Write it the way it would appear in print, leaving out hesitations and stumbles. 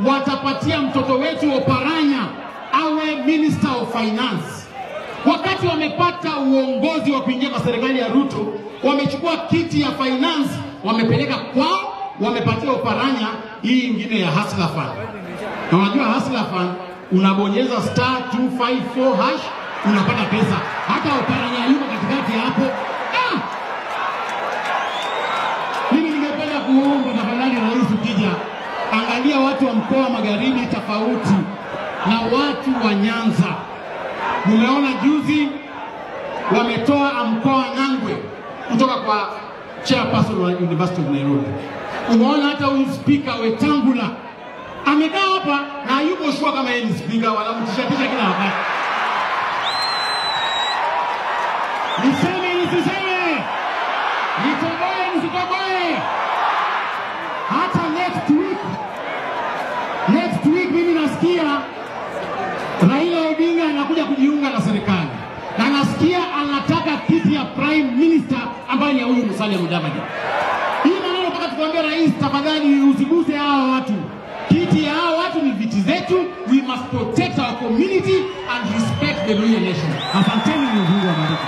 watapatia mtoto wetu Oparanya awe Minister of Finance. Wakati wamepata uongozi wa kuingia kwa serikali ya Ruto, wamechukua kiti ya finance, wamepeleka kwao, wamepatia Oparanya hii ingine ya Hustler Fund. Na unajua Hustler Fund unabonyeza *254# unapata pesa. Hata Oparanya yuko katikati hapo. Mimi ningependa kuomba tafadhali rais ukija, angalia watu wa mkoa wa Magharibi tofauti na watu wa Nyanza. Mumeona juzi wametoa mkoa wa Nangwe kutoka kwa chairperson wa University of Nairobi. Umeona hata huyu speaker Wetangula amekaa hapa na yuko shua kama yeye ni speaker, wanamtishatisha kila wakati. Niseme nisiseme, nitoboe nisitoboe. Hata next week mimi nasikia Raila Odinga anakuja kujiunga na serikali. Na nasikia anataka kiti ya Prime Minister ambaye ni huyu Musalia Mudavadi. Hii maneno mpaka tukwambia rais, tafadhali usiguse hao watu. Kiti ya hao watu ni viti zetu. We must protect our community and respect the Luhya nation. Asanteni Mungu awabariki.